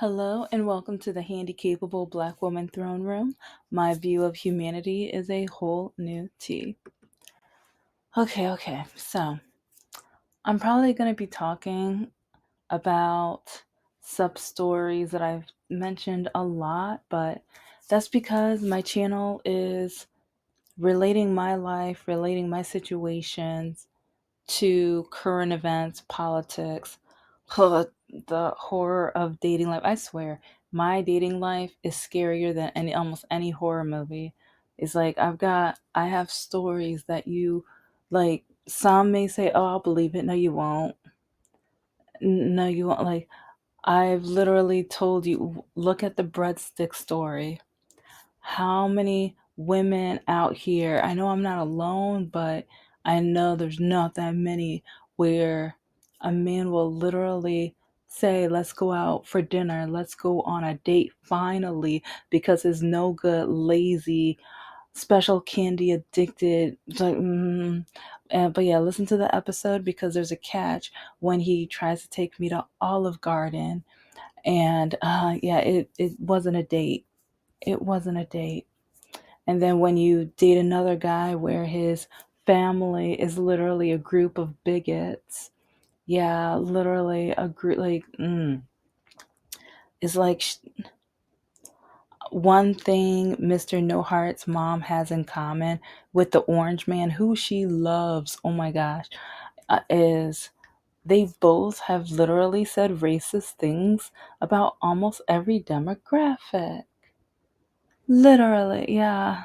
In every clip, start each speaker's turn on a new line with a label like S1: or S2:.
S1: Hello and welcome to the Handicapable Black Woman Throne Room. My view of humanity is a whole new tea. Okay. So I'm probably going to be talking about sub stories that I've mentioned a lot, but that's because my channel is relating my life, relating my situations to current events, politics, the horror of dating life. I swear, my dating life is scarier than almost any horror movie. It's like I have stories that you like. Some may say, "Oh, I'll believe it." No, you won't. No, you won't. Like I've literally told you, look at the breadstick story. How many women out here? I know I'm not alone, but I know there's not that many where a man will literally say, let's go out for dinner, let's go on a date finally, because his no good, lazy, special candy addicted. Like, but yeah, listen to the episode because there's a catch when he tries to take me to Olive Garden. And yeah, it wasn't a date. It wasn't a date. And then when you date another guy where his family is literally a group of bigots, yeah, literally a group, like, it's like one thing Mr. No Heart's mom has in common with the orange man, who she loves, oh my gosh, is they both have literally said racist things about almost every demographic. Literally, yeah.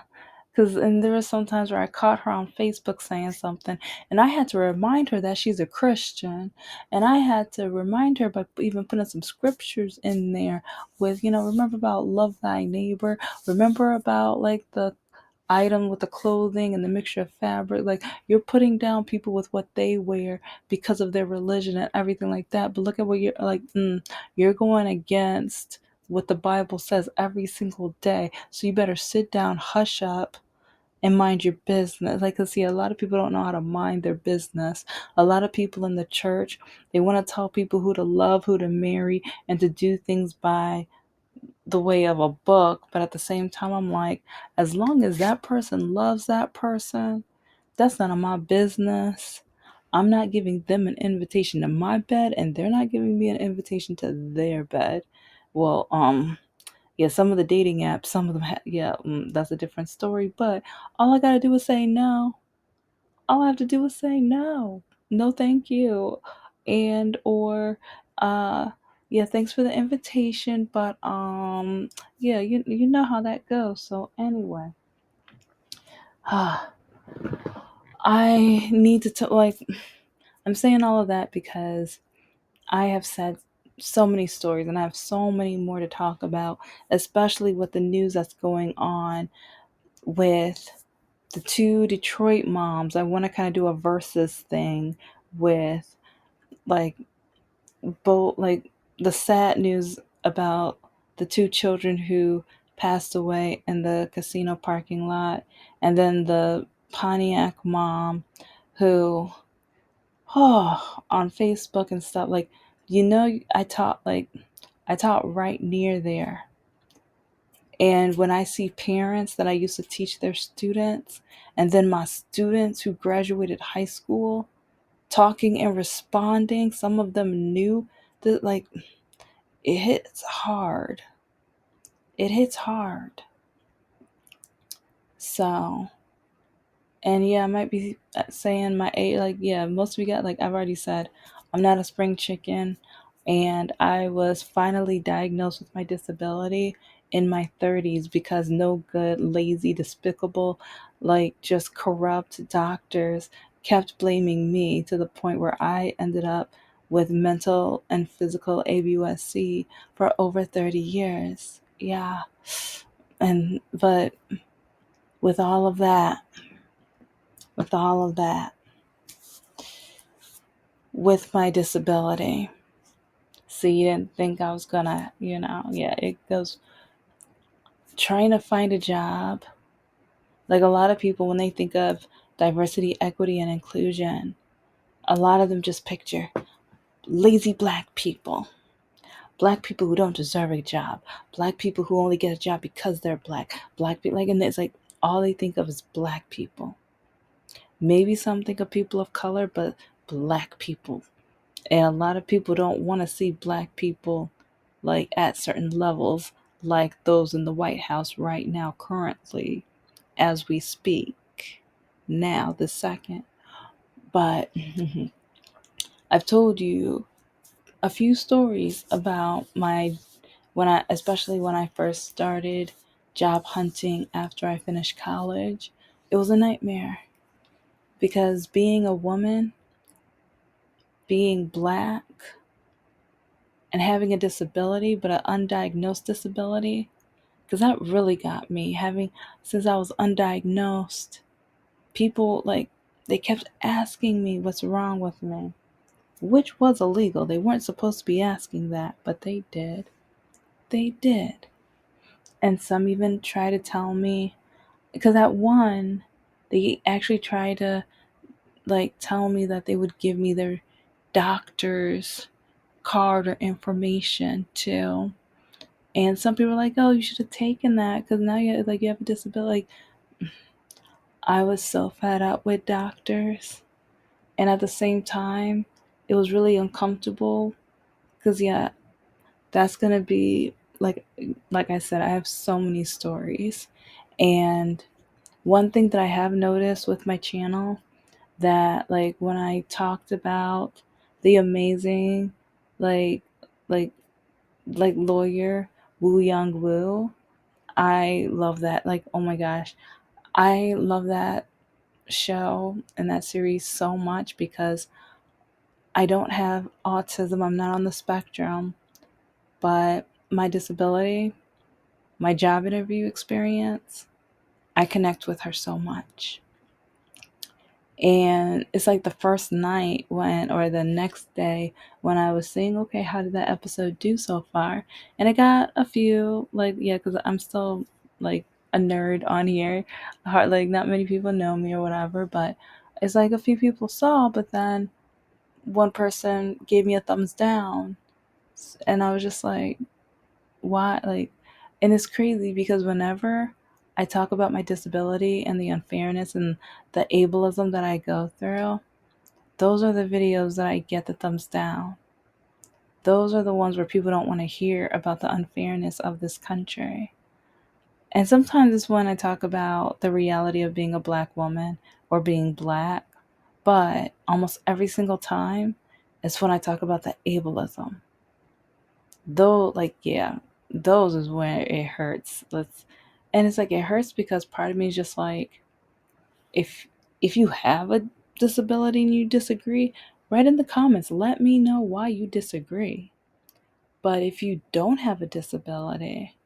S1: And there were some times where I caught her on Facebook saying something, and I had to remind her that she's a Christian, and I had to remind her by even putting some scriptures in there with, remember about love thy neighbor, remember about like the item with the clothing and the mixture of fabric. Like, you're putting down people with what they wear because of their religion and everything like that. But look at what you're like, you're going against what the Bible says every single day. So you better sit down, hush up, and mind your business. Like, cause see, a lot of people don't know how to mind their business. A lot of people in the church, they want to tell people who to love, who to marry, and to do things by the way of a book. But at the same time, I'm like, as long as that person loves that person, that's none of my business. I'm not giving them an invitation to my bed, and they're not giving me an invitation to their bed. Well, yeah, some of the dating apps, some of them, that's a different story. But all I gotta do is say no. All I have to do is say no. No, thank you. And or yeah, thanks for the invitation, but yeah, you know how that goes. So anyway, I need to like, I'm saying all of that because I have said so many stories and I have so many more to talk about, especially with the news that's going on with the two Detroit moms. I want to kind of do a versus thing with like both, like the sad news about the two children who passed away in the casino parking lot, and then the Pontiac mom who, on Facebook and stuff, like, I taught right near there. And when I see parents that I used to teach their students, and then my students who graduated high school talking and responding, some of them knew that, like, it hits hard. It hits hard. So, and yeah, I might be saying my age, like, yeah, most of you got, like, I've already said, I'm not a spring chicken. And I was finally diagnosed with my disability in my 30s because no good, lazy, despicable, like, just corrupt doctors kept blaming me to the point where I ended up with mental and physical ABUSC for over 30 years. Yeah. But with all of that, with all of that, with my disability, see, you didn't think I was gonna, yeah, it goes trying to find a job. Like, a lot of people, when they think of diversity, equity, and inclusion, a lot of them just picture lazy black people, Black people who don't deserve a job, black people who only get a job because they're black people, like, and it's like all they think of is black people. Maybe some think of people of color, but black people. And a lot of people don't want to see black people like at certain levels, like those in the White House right now, currently, as we speak, now, this second. But I've told you a few stories about especially when I first started job hunting after I finished college. It was a nightmare because being a woman, being black, and having a disability, but an undiagnosed disability, because that really got me. Since I was undiagnosed, people like, they kept asking me what's wrong with me, which was illegal. They weren't supposed to be asking that, but they did. They did. And some even try to tell me, because at one, they actually tried to like tell me that they would give me their doctor's card or information too. And some people were like, "Oh, you should have taken that because now you have a disability." Like, I was so fed up with doctors, and at the same time, it was really uncomfortable because yeah, that's gonna be like I said, I have so many stories, and one thing that I have noticed with my channel, that like when I talked about the amazing like like lawyer Woo Young Woo, I love that. Like, oh my gosh, I love that show and that series so much because I don't have autism. I'm not on the spectrum, but my disability, my job interview experience, I connect with her so much. And it's like the first night or the next day when I was saying, okay, how did that episode do so far? And I got a few, like, yeah, because I'm still like a nerd on here. Like, not many people know me or whatever, but it's like a few people saw, but then one person gave me a thumbs down. And I was just like, why? Like, and it's crazy because whenever I talk about my disability and the unfairness and the ableism that I go through, those are the videos that I get the thumbs down. Those are the ones where people don't want to hear about the unfairness of this country. And sometimes it's when I talk about the reality of being a black woman or being black, but almost every single time it's when I talk about the ableism. Though, like, yeah, those is where it hurts. And it's like it hurts because part of me is just like, if you have a disability and you disagree, write in the comments, let me know why you disagree. But if you don't have a disability,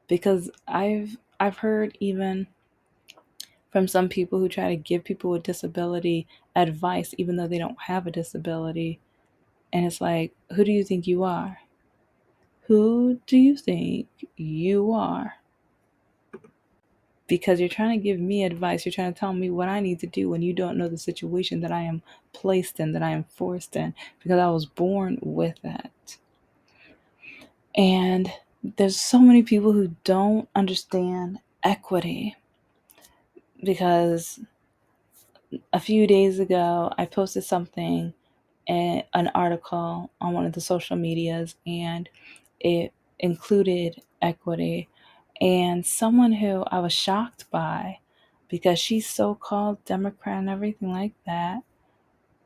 S1: because I've heard even from some people who try to give people with disability advice even though they don't have a disability, and it's like, who do you think you are? Who do you think you are? Because you're trying to give me advice, you're trying to tell me what I need to do when you don't know the situation that I am placed in, that I am forced in, because I was born with it. And there's so many people who don't understand equity, because a few days ago I posted something, an article on one of the social medias, and it included equity. And someone who I was shocked by, because she's so-called Democrat and everything like that,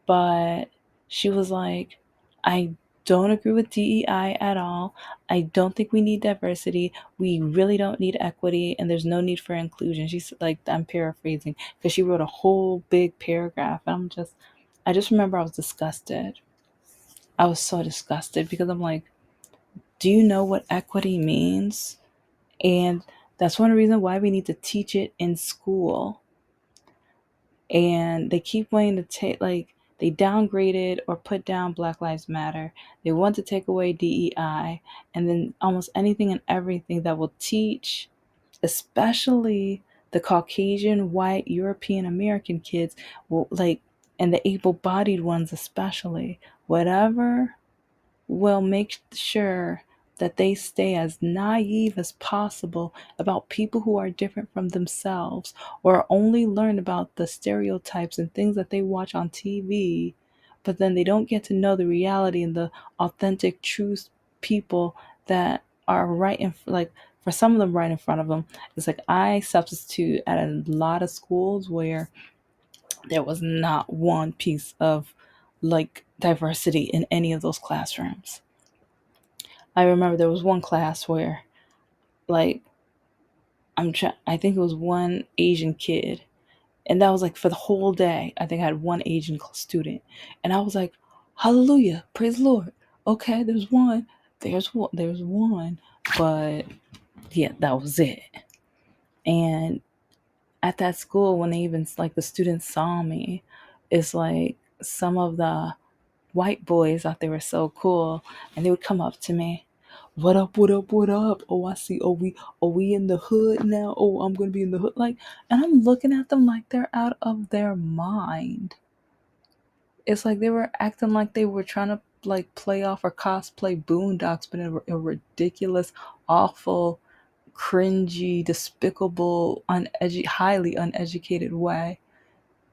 S1: but she was like, I don't agree with DEI at all. I don't think we need diversity. We really don't need equity, and there's no need for inclusion. She's like, I'm paraphrasing, because she wrote a whole big paragraph. And I just remember I was disgusted. I was so disgusted because I'm like, do you know what equity means? And that's one reason why we need to teach it in school. And they keep wanting to take, like, they downgraded or put down Black Lives Matter. They want to take away DEI, and then almost anything and everything that will teach, especially the Caucasian, white, European American kids, will, like, and the able-bodied ones especially, whatever will make sure that they stay as naive as possible about people who are different from themselves, or only learn about the stereotypes and things that they watch on TV, but then they don't get to know the reality and the authentic, truth people that are right in, like, for some of them right in front of them. It's like I substitute at a lot of schools where there was not one piece of like diversity in any of those classrooms. I remember there was one class where, like, I think it was one Asian kid, and that was like for the whole day. I think I had one Asian student, and I was like, "Hallelujah, praise the Lord." Okay, there's one, but yeah, that was it. And at that school, when they even like the students saw me, it's like some of the white boys thought they were so cool, and they would come up to me, "What up, what up, what up? Oh, I see. Oh, we in the hood now. Oh, I'm gonna be in the hood." Like, and I'm looking at them like they're out of their mind. It's like they were acting like they were trying to like play off or cosplay Boondocks, but in a ridiculous, awful, cringy, despicable, highly uneducated way.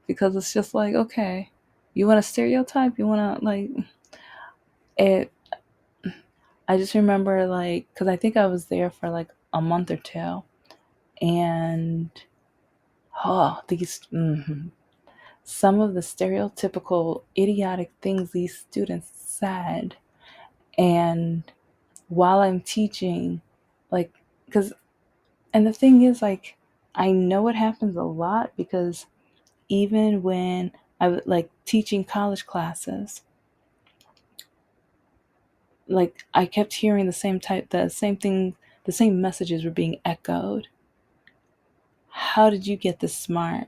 S1: Because it's just like, okay, you want to stereotype? You want to like it? I just remember, like, because I think I was there for like a month or two, and some of the stereotypical idiotic things these students said. And while I'm teaching, like, because, and the thing is, like, I know it happens a lot because even when I was like teaching college classes, like, I kept hearing the same thing, the same messages were being echoed. How did you get this smart?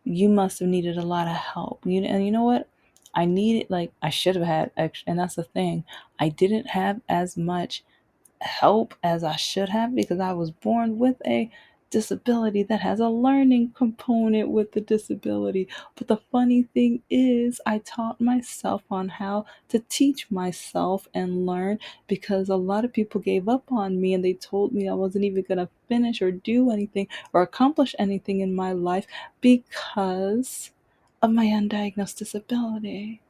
S1: You must have needed a lot of help. And you know what? I needed, like, I should have had extra, and that's the thing. I didn't have as much help as I should have because I was born with a disability that has a learning component with the disability. But the funny thing is, I taught myself on how to teach myself and learn because a lot of people gave up on me and they told me I wasn't even going to finish or do anything or accomplish anything in my life because of my undiagnosed disability.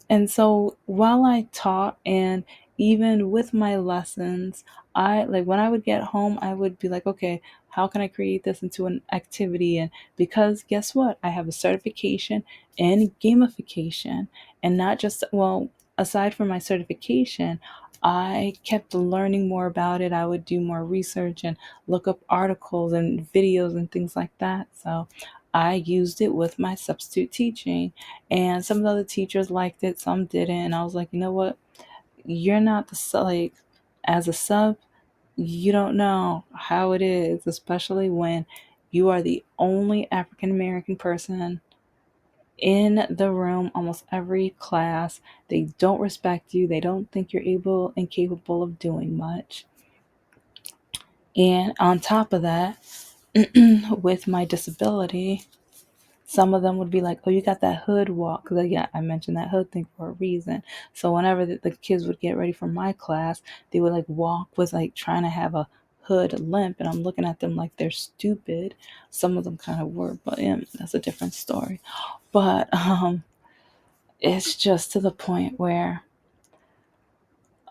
S1: And so while I taught, and even with my lessons, I like when I would get home, I would be like, okay, how can I create this into an activity? And because guess what? I have a certification in gamification, and not just, well, aside from my certification, I kept learning more about it. I would do more research and look up articles and videos and things like that. So I used it with my substitute teaching, and some of the other teachers liked it, some didn't. And I was like, you know what? You're not like, as a sub, you don't know how it is, especially when you are the only African American person in the room almost every class. They don't respect you. They don't think you're able and capable of doing much. And on top of that, with my disability, some of them would be like, "Oh, you got that hood walk." Because, yeah, I mentioned that hood thing for a reason. So whenever the kids would get ready for my class, they would like walk with like trying to have a hood limp. And I'm looking at them like they're stupid. Some of them kind of were, but yeah, that's a different story. But it's just to the point where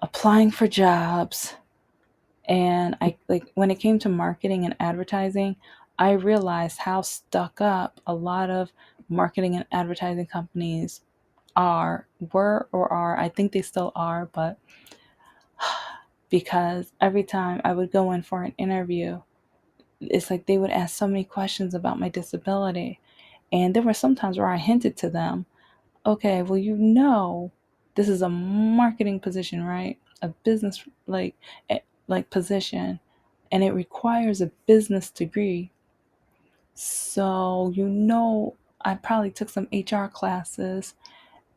S1: applying for jobs, and I like when it came to marketing and advertising, I realized how stuck up a lot of marketing and advertising companies were, or are. I think they still are, but because every time I would go in for an interview, it's like they would ask so many questions about my disability. And there were some times where I hinted to them, okay, well, this is a marketing position, right? A business like position, and it requires a business degree. So, I probably took some HR classes,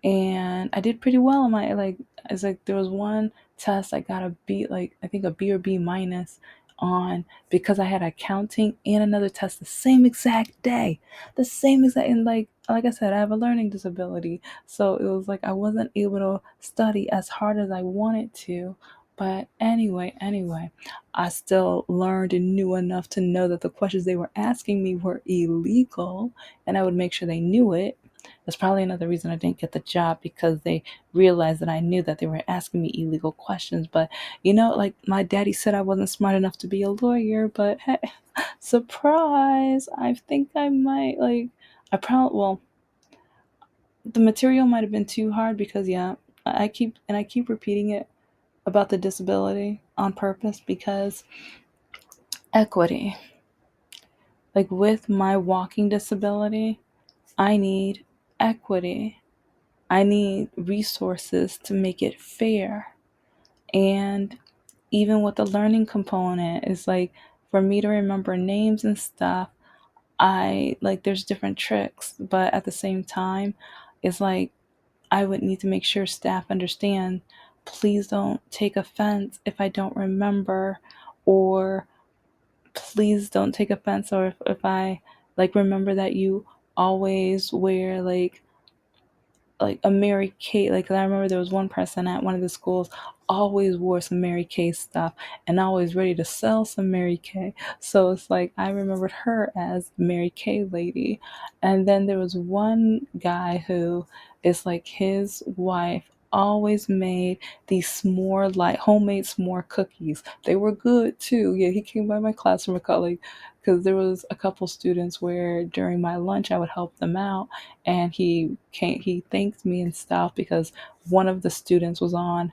S1: and I did pretty well on my, like, it's like there was one test I got a B, like I think a B or B minus on because I had accounting and another test the same exact day. The same exact, and like I said, I have a learning disability. So it was like I wasn't able to study as hard as I wanted to. But anyway, I still learned and knew enough to know that the questions they were asking me were illegal, and I would make sure they knew it. That's probably another reason I didn't get the job, because they realized that I knew that they were asking me illegal questions. But like my daddy said, I wasn't smart enough to be a lawyer, but hey, surprise! I think I might I probably well, the material might have been too hard because yeah, I keep repeating it about the disability on purpose because equity. Like with my walking disability, I need equity. I need resources to make it fair. And even with the learning component, it's like for me to remember names and stuff, I like there's different tricks, but at the same time, it's like I would need to make sure staff understand, please don't take offense if I don't remember, or please don't take offense, or if I remember that you always wear like a Mary Kate. Like I remember there was one person at one of the schools always wore some Mary Kay stuff and always ready to sell some Mary Kay. So it's like I remembered her as Mary Kay lady. And then there was one guy who is like his wife always made these s'more like homemade s'more cookies. They were good too. Yeah, he came by my classroom a colleague because there was a couple students where during my lunch I would help them out, and he thanked me and stuff because one of the students was on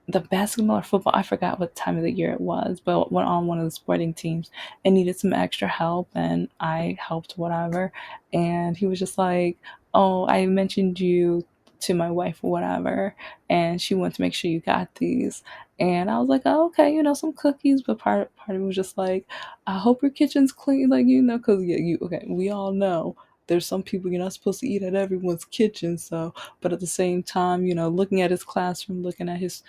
S1: the basketball or football, I forgot what time of the year it was, but went on one of the sporting teams and needed some extra help, and I helped whatever. And he was just like, "Oh, I mentioned you to my wife or whatever, and she wanted to make sure you got these." And I was like, "Oh, okay, some cookies." But part of me was just like, "I hope your kitchen's clean, because yeah, okay, we all know there's some people you're not supposed to eat at everyone's kitchen, so." But at the same time, looking at his classroom, looking at his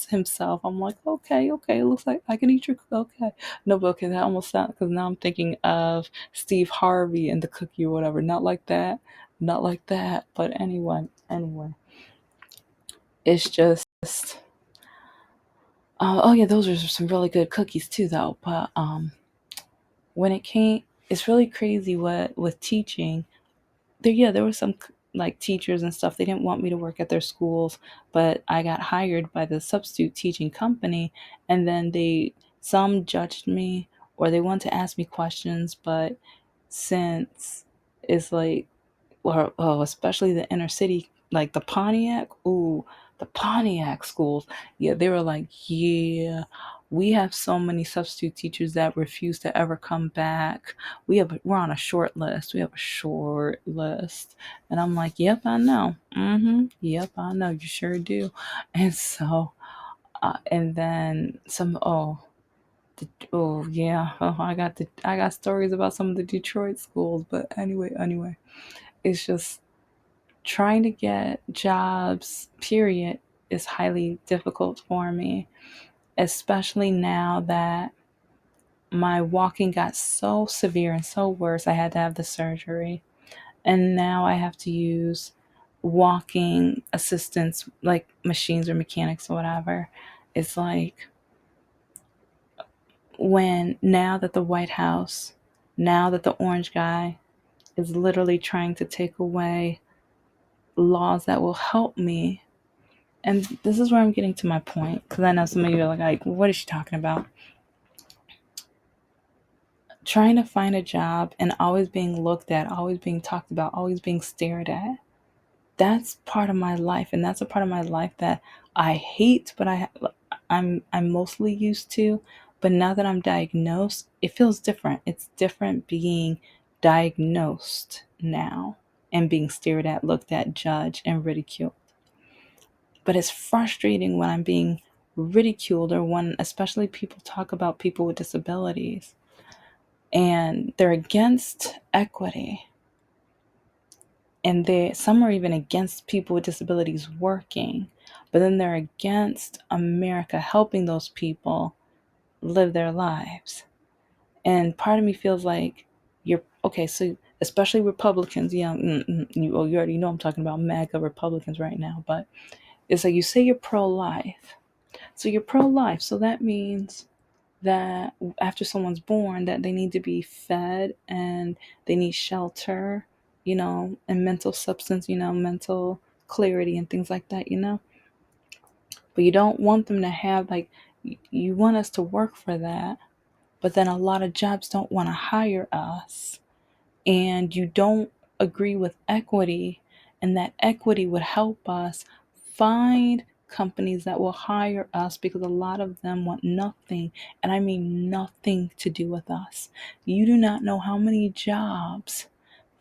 S1: himself, I'm like, okay, it looks like I can eat your okay. No, but okay, that almost sounds, because now I'm thinking of Steve Harvey and the cookie or whatever. Not like that, not like that. But anyway, it's just oh yeah, those are some really good cookies too, though. But when it came, it's really crazy what with teaching. There were some like teachers and stuff, they didn't want me to work at their schools, but I got hired by the substitute teaching company, and then some judged me, or they wanted to ask me questions, but since it's like, or oh, especially the inner city, like the Pontiac, the Pontiac schools, yeah, they were like, yeah, we have so many substitute teachers that refuse to ever come back. We're on a short list. We have a short list, and I'm like, yep, I know. Yep, I know. You sure do. And so, and then some. Oh yeah. Oh, I got stories about some of the Detroit schools, but anyway, it's just trying to get jobs, period, is highly difficult for me, especially now that my walking got so severe and so worse. I had to have the surgery. And now I have to use walking assistance, like machines or mechanics or whatever. It's like now that the White House, now that the orange guy is literally trying to take away laws that will help me. And this is where I'm getting to my point, because I know some of you are like, what is she talking about? Trying to find a job and always being looked at, always being talked about, always being stared at. That's part of my life, and that's a part of my life that I hate, but I'm mostly used to. But now that I'm diagnosed, it feels different. It's different being diagnosed now and being stared at, looked at, judged, and ridiculed. But it's frustrating when I'm being ridiculed, or when especially people talk about people with disabilities and they're against equity, and some are even against people with disabilities working, but then they're against America helping those people live their lives. And part of me feels like you're okay. So especially Republicans, yeah, you already know I'm talking about MAGA Republicans right now, but it's like you say you're pro-life. So you're pro-life. So that means that after someone's born, that they need to be fed and they need shelter, and mental substance, mental clarity and things like that, But you don't want them to have like you want us to work for that, but then a lot of jobs don't want to hire us, and you don't agree with equity, and that equity would help us find companies that will hire us, because a lot of them want nothing, and I mean nothing, to do with us. You do not know how many jobs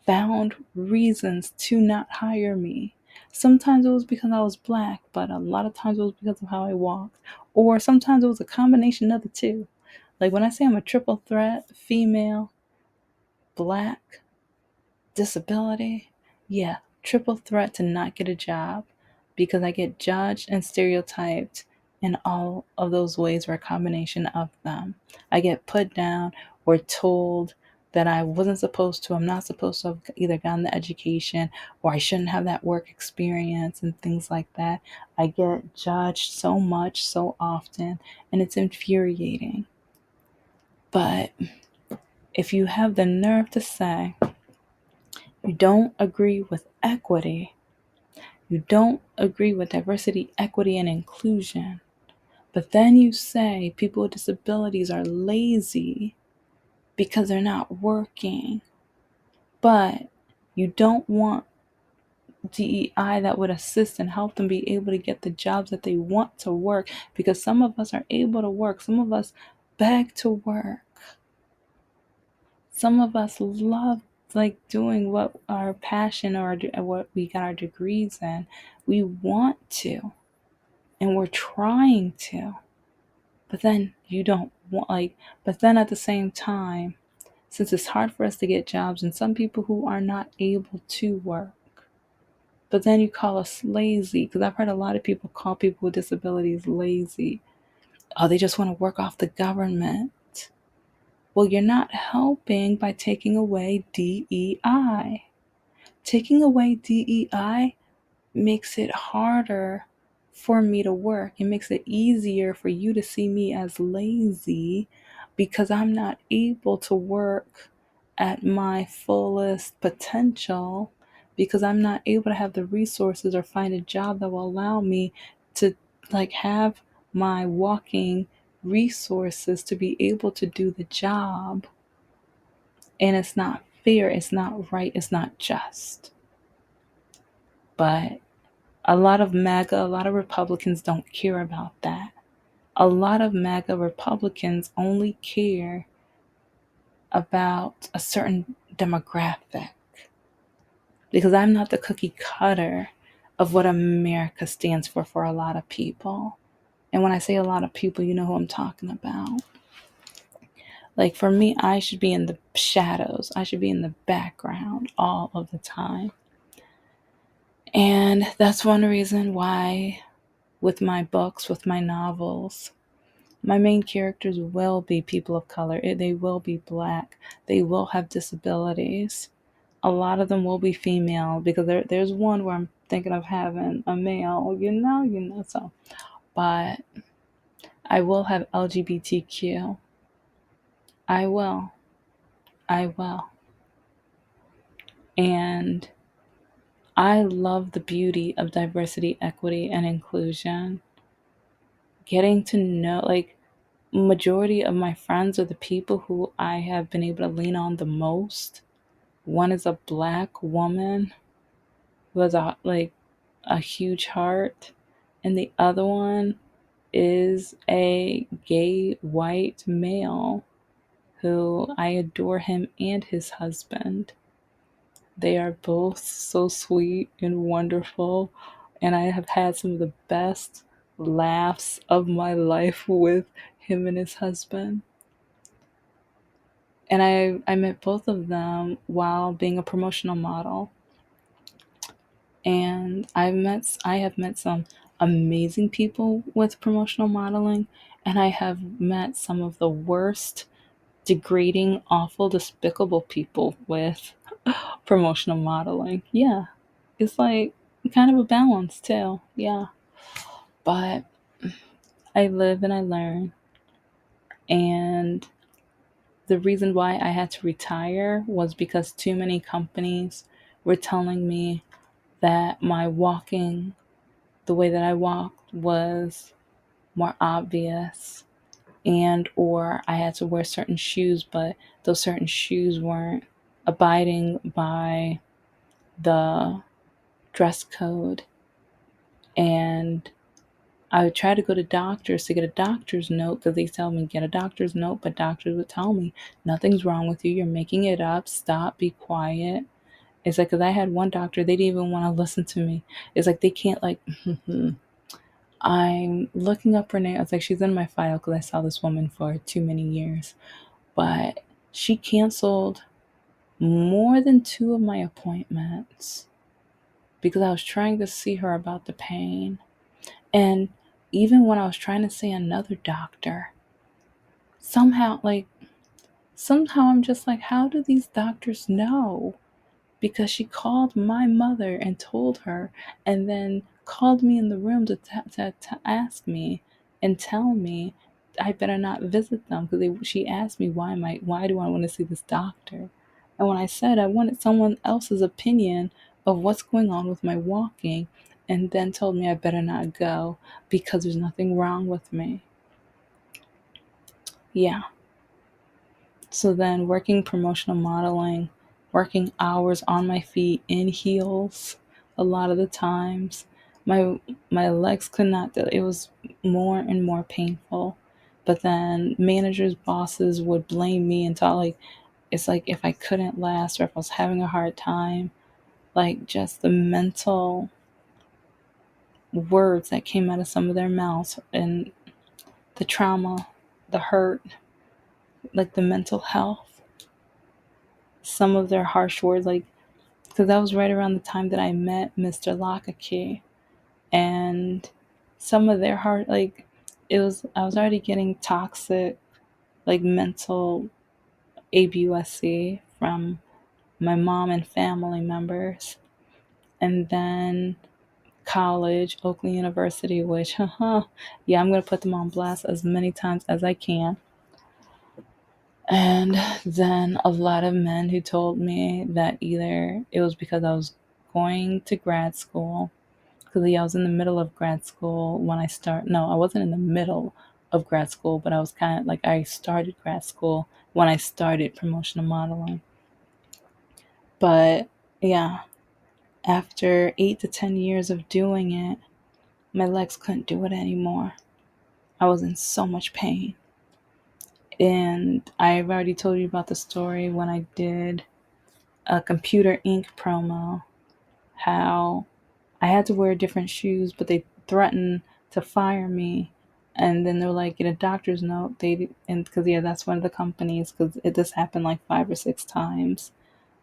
S1: found reasons to not hire me. Sometimes it was because I was black, but a lot of times it was because of how I walked, or sometimes it was a combination of the two. Like when I say I'm a triple threat, female, black, disability, yeah, triple threat to not get a job, because I get judged and stereotyped in all of those ways, or a combination of them. I get put down or told that I wasn't supposed to, I'm not supposed to have either gotten the education, or I shouldn't have that work experience and things like that. I get judged so much, so often, and it's infuriating. But if you have the nerve to say you don't agree with equity, you don't agree with diversity, equity, and inclusion, but then you say people with disabilities are lazy because they're not working, but you don't want DEI that would assist and help them be able to get the jobs that they want to work, because some of us are able to work, some of us beg to work. Some of us love like doing what our passion or what we got our degrees in. We want to, and we're trying to. But then you don't want but then at the same time, since it's hard for us to get jobs, and some people who are not able to work, but then you call us lazy, because I've heard a lot of people call people with disabilities lazy. Oh, they just want to work off the government. Well, you're not helping by taking away DEI. Taking away DEI makes it harder for me to work. It makes it easier for you to see me as lazy, because I'm not able to work at my fullest potential, because I'm not able to have the resources or find a job that will allow me to have my walking resources to be able to do the job. And it's not fair, it's not right, it's not just. But a lot of MAGA, a lot of Republicans don't care about that. A lot of MAGA Republicans only care about a certain demographic, because I'm not the cookie cutter of what America stands for a lot of people. And when I say a lot of people, you know who I'm talking about. Like for me, I should be in the shadows. I should be in the background all of the time. And that's one reason why with my books, with my novels, my main characters will be people of color. They will be black. They will have disabilities. A lot of them will be female, because there's one where I'm thinking of having a male, so. But I will have LGBTQ. I will. I will. And I love the beauty of diversity, equity, and inclusion. Getting to know, majority of my friends are the people who I have been able to lean on the most. One is a black woman who has a huge heart, and the other one is a gay white male who I adore him and his husband. They are both so sweet and wonderful, and I have had some of the best laughs of my life with him and his husband. And I met both of them while being a promotional model. And I have met some amazing people with promotional modeling, and I have met some of the worst, degrading, awful, despicable people with promotional modeling. Yeah. It's like kind of a balance too. Yeah. But I live and I learn. And the reason why I had to retire was because too many companies were telling me that my walking, the way that I walked, was more obvious, and or I had to wear certain shoes, but those certain shoes weren't abiding by the dress code. And I would try to go to doctors to get a doctor's note because they tell me get a doctor's note, but doctors would tell me nothing's wrong with you. You're making it up. Stop. Be quiet. It's like, because I had one doctor, they didn't even want to listen to me. It's like they can't, like, I'm looking up her name. I was like, she's in my file because I saw this woman for too many years. But she canceled more than two of my appointments because I was trying to see her about the pain. And even when I was trying to see another doctor, somehow, like, somehow I'm just like, how do these doctors know? Because she called my mother and told her, and then called me in the room to ask me and tell me I better not visit them because she asked me why do I want to see this doctor, and when I said I wanted someone else's opinion of what's going on with my walking, and then told me I better not go because there's nothing wrong with me. Yeah. So then working promotional modeling, working hours on my feet in heels a lot of the times. My legs could not do it. It was more and more painful. But then managers, bosses would blame me and talk like it's like if I couldn't last or if I was having a hard time, like just the mental words that came out of some of their mouths and the trauma, the hurt, like the mental health, some of their harsh words, like because that was right around the time that I met Mr. Lockakey, and some of their heart, like it was, I was already getting toxic, like mental abuse from my mom and family members, and then college, Oakland University, which, yeah, I'm gonna put them on blast as many times as I can. And then a lot of men who told me that either it was because I was going to grad school, because yeah, I was in the middle of grad school when I start. No, I wasn't in the middle of grad school, but I was kind of like I started grad school when I started promotional modeling. But yeah, after 8 to 10 years of doing it, my legs couldn't do it anymore. I was in so much pain. And I've already told you about the story when I did a computer ink promo, how I had to wear different shoes, but they threatened to fire me. And then they were like, get a doctor's note. And because yeah, that's one of the companies. Because this happened like 5 or 6 times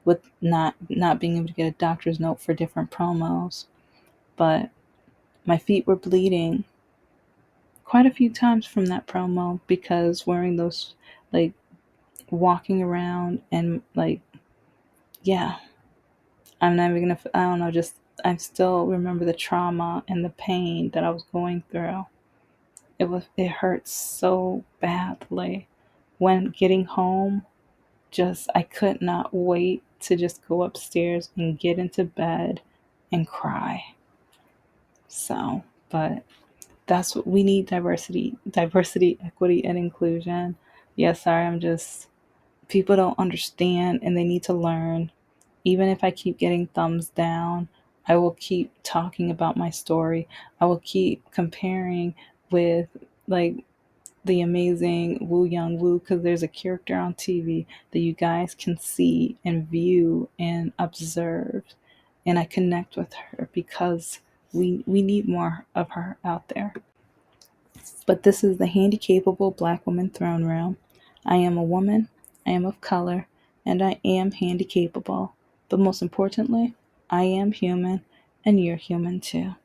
S1: with not being able to get a doctor's note for different promos. But my feet were bleeding quite a few times from that promo because wearing those, like, walking around and like, yeah, I'm never gonna. I don't know. Just I still remember the trauma and the pain that I was going through. It hurt so badly. When getting home, just I could not wait to just go upstairs and get into bed and cry. So, but that's what we need: diversity, equity, and inclusion. Yeah, sorry, I'm just people don't understand and they need to learn. Even if I keep getting thumbs down, I will keep talking about my story. I will keep comparing with, like, the amazing Woo Young Woo, because there's a character on TV that you guys can see and view and observe. And I connect with her because we need more of her out there. But this is the Handicapable Black Woman Throne Room. I am a woman, I am of color, and I am handicapable. But most importantly, I am human, and you're human too.